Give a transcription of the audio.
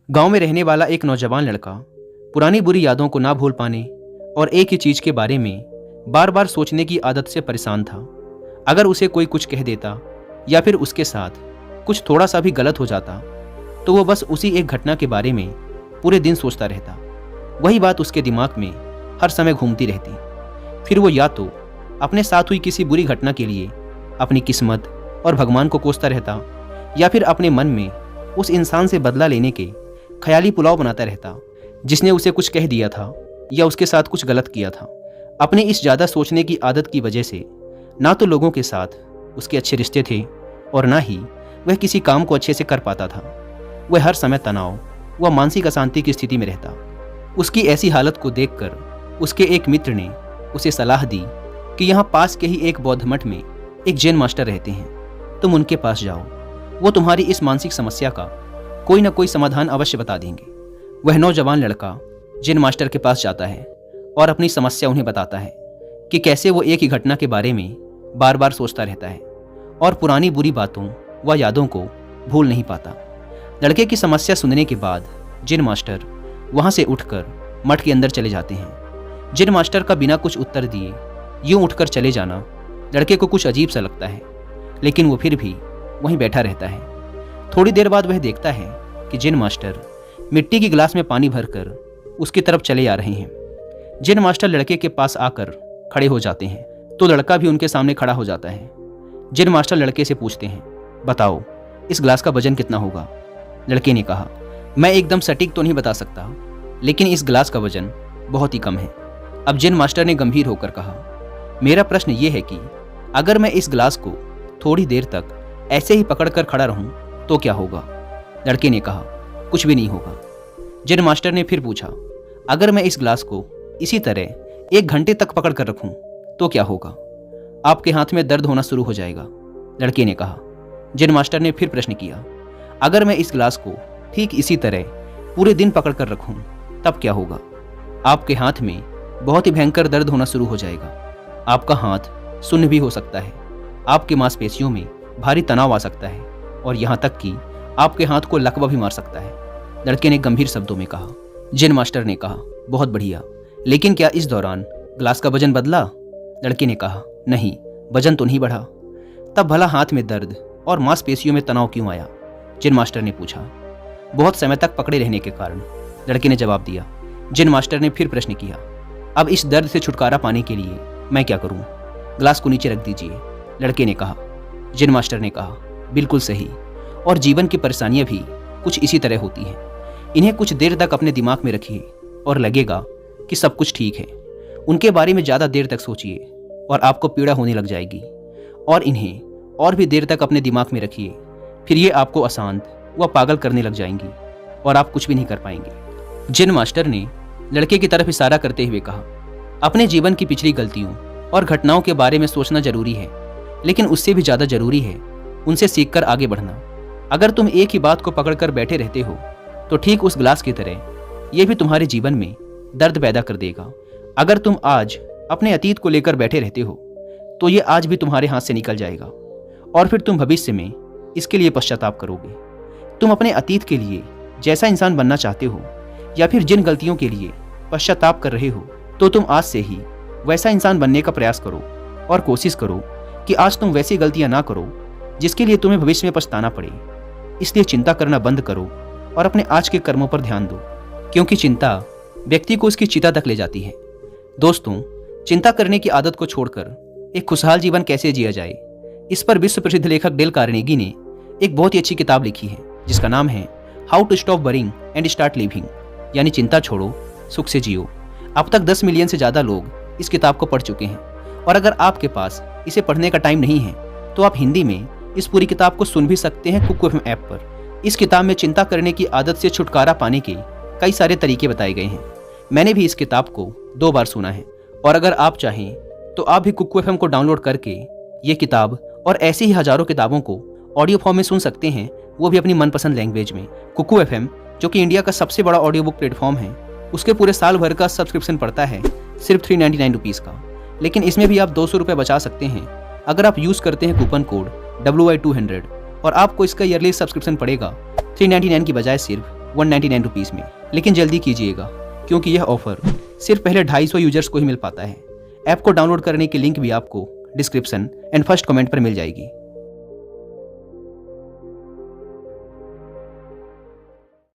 गांव में रहने वाला एक नौजवान लड़का पुरानी बुरी यादों को ना भूल पाने और एक ही चीज के बारे में बार बार सोचने की आदत से परेशान था। अगर उसे कोई कुछ कह देता या फिर उसके साथ कुछ थोड़ा सा भी गलत हो जाता तो वो बस उसी एक घटना के बारे में पूरे दिन सोचता रहता। वही बात उसके दिमाग में हर समय घूमती रहती। फिर वो या तो अपने साथ हुई किसी बुरी घटना के लिए अपनी किस्मत और भगवान को कोसता रहता या फिर अपने मन में उस इंसान से बदला लेने के ख्याली पुलाव बनाता रहता जिसने उसे कुछ कह दिया था या उसके साथ कुछ गलत किया था। अपने इस ज़्यादा सोचने की आदत की वजह से ना तो लोगों के साथ उसके अच्छे रिश्ते थे और ना ही वह किसी काम को अच्छे से कर पाता था। वह हर समय तनाव व मानसिक अशांति की स्थिति में रहता। उसकी ऐसी हालत को देखकर उसके एक मित्र ने उसे सलाह दी कि यहाँ पास के ही एक बौद्ध मठ में एक जैन मास्टर रहते हैं, तुम उनके पास जाओ, वो तुम्हारी इस मानसिक समस्या का कोई ना कोई समाधान अवश्य बता देंगे। वह नौजवान लड़का जैन मास्टर के पास जाता है और अपनी समस्या उन्हें बताता है कि कैसे वो एक ही घटना के बारे में बार बार सोचता रहता है और पुरानी बुरी बातों व यादों को भूल नहीं पाता। लड़के की समस्या सुनने के बाद जैन मास्टर वहाँ से उठकर मठ के अंदर चले जाते हैं। जैन मास्टर का बिना कुछ उत्तर दिए यूं उठकर चले जाना लड़के को कुछ अजीब सा लगता है, लेकिन वो फिर भी वहीं बैठा रहता है। थोड़ी देर बाद वह देखता है कि जैन मास्टर मिट्टी की गिलास में पानी भरकर उसकी तरफ चले आ रहे हैं। जैन मास्टर लड़के के पास आकर खड़े हो जाते हैं तो लड़का भी उनके सामने खड़ा हो जाता है। जैन मास्टर लड़के से पूछते हैं, बताओ इस गिलास का वजन कितना होगा? लड़के ने कहा, मैं एकदम सटीक तो नहीं बता सकता, लेकिन इस गिलास का वजन बहुत ही कम है। अब जैन मास्टर ने गंभीर होकर कहा, मेरा प्रश्न ये है कि अगर मैं इस गिलास को थोड़ी देर तक ऐसे ही पकड़कर खड़ा रहूं तो क्या होगा? लड़के ने कहा, कुछ भी नहीं होगा। जैन मास्टर ने फिर पूछा, अगर मैं इस गिलास को इसी तरह 1 घंटे तक पकड़ कर रखूं तो क्या होगा? आपके हाथ में दर्द होना शुरू हो जाएगा। लड़के ने कहा। जैन मास्टर ने फिर प्रश्न किया, अगर मैं इस गिलास को ठीक इसी तरह पूरे दिन पकड़ कर रखूं तब क्या होगा? आपके हाथ में बहुत ही भयंकर दर्द होना शुरू हो जाएगा। आपका हाथ सुन्न भी हो सकता है, आपकी मांसपेशियों में भारी तनाव आ सकता है और यहाँ तक कि आपके हाथ को लकवा भी मार सकता है। लड़के ने गंभीर शब्दों में कहा। जैन मास्टर ने कहा, बहुत बढ़िया, लेकिन क्या इस दौरान गिलास का वजन बदला? लड़के ने कहा, नहीं, वजन तो नहीं बढ़ा। तब भला हाथ में दर्द और मांसपेशियों में तनाव क्यों आया? जैन मास्टर ने पूछा। बहुत समय तक पकड़े रहने के कारण, लड़के ने जवाब दिया। जैन मास्टर ने फिर प्रश्न किया, अब इस दर्द से छुटकारा पाने के लिए मैं क्या करूं? गिलास को नीचे रख दीजिए। लड़के ने कहा। जैन मास्टर ने कहा, बिल्कुल सही, और जीवन की परेशानियां भी कुछ इसी तरह होती हैं। इन्हें कुछ देर तक अपने दिमाग में रखिए और लगेगा कि सब कुछ ठीक है। उनके बारे में ज़्यादा देर तक सोचिए और आपको पीड़ा होने लग जाएगी, और इन्हें और भी देर तक अपने दिमाग में रखिए, फिर ये आपको अशांत व पागल करने लग जाएंगी और आप कुछ भी नहीं कर पाएंगे। जैन मास्टर ने लड़के की तरफ इशारा करते हुए कहा, अपने जीवन की पिछली गलतियों और घटनाओं के बारे में सोचना जरूरी है, लेकिन उससे भी ज़्यादा जरूरी है उनसे सीखकर आगे बढ़ना। अगर तुम एक ही बात को पकड़कर बैठे रहते हो तो ठीक उस गिलास की तरह यह भी तुम्हारे जीवन में दर्द पैदा कर देगा। अगर तुम आज अपने अतीत को लेकर बैठे रहते हो तो ये आज भी तुम्हारे हाथ से निकल जाएगा और फिर तुम भविष्य में इसके लिए पश्चाताप करोगे। तुम अपने अतीत के लिए जैसा इंसान बनना चाहते हो या फिर जिन गलतियों के लिए पश्चाताप कर रहे हो, तो तुम आज से ही वैसा इंसान बनने का प्रयास करो और कोशिश करो कि आज तुम वैसी गलतियां ना करो जिसके लिए तुम्हें भविष्य में पछताना पड़े। इसलिए चिंता करना बंद करो और अपने आज के कर्मों पर ध्यान दो, क्योंकि चिंता व्यक्ति को उसकी चिता तक ले जाती है। दोस्तों, चिंता करने की आदत को छोड़कर एक खुशहाल जीवन कैसे जिया जाए, इस पर विश्व प्रसिद्ध लेखक डेल कार्नेगी ने एक बहुत ही अच्छी किताब लिखी है जिसका नाम है how to stop worrying and start living, यानी चिंता छोड़ो, सुख से जियो। अब तक 10 मिलियन से ज़्यादा लोग इस किताब को पढ़ चुके हैं, और अगर आपके पास इसे पढ़ने का टाइम नहीं है तो आप हिंदी में इस पूरी किताब को सुन भी सकते हैं कुकू एफएम ऐप पर। इस किताब में चिंता करने की आदत से छुटकारा पाने के कई सारे तरीके बताए गए हैं। मैंने भी इस किताब को 2 बार सुना है, और अगर आप चाहें तो आप भी कुकू एफएम को डाउनलोड करके ये किताब और ऐसी ही हजारों किताबों को ऑडियो फॉर्म में सुन सकते हैं, वो भी अपनी मनपसंद लैंग्वेज में। कुकू एफएम, जो कि इंडिया का सबसे बड़ा ऑडियो बुक प्लेटफॉर्म है, उसके पूरे साल भर का सब्सक्रिप्शन पड़ता है सिर्फ 399 रुपीज़ का, लेकिन इसमें भी आप 200 रुपये बचा सकते हैं अगर आप यूज़ करते हैं कूपन कोड WI200, और आपको इसका ईयरली सब्सक्रिप्शन पड़ेगा 399 की बजाय सिर्फ ₹199 में। लेकिन जल्दी कीजिएगा क्योंकि यह ऑफर सिर्फ पहले 250 यूजर्स को ही मिल पाता है। ऐप को डाउनलोड करने की लिंक भी आपको डिस्क्रिप्शन एंड फर्स्ट कमेंट पर मिल जाएगी।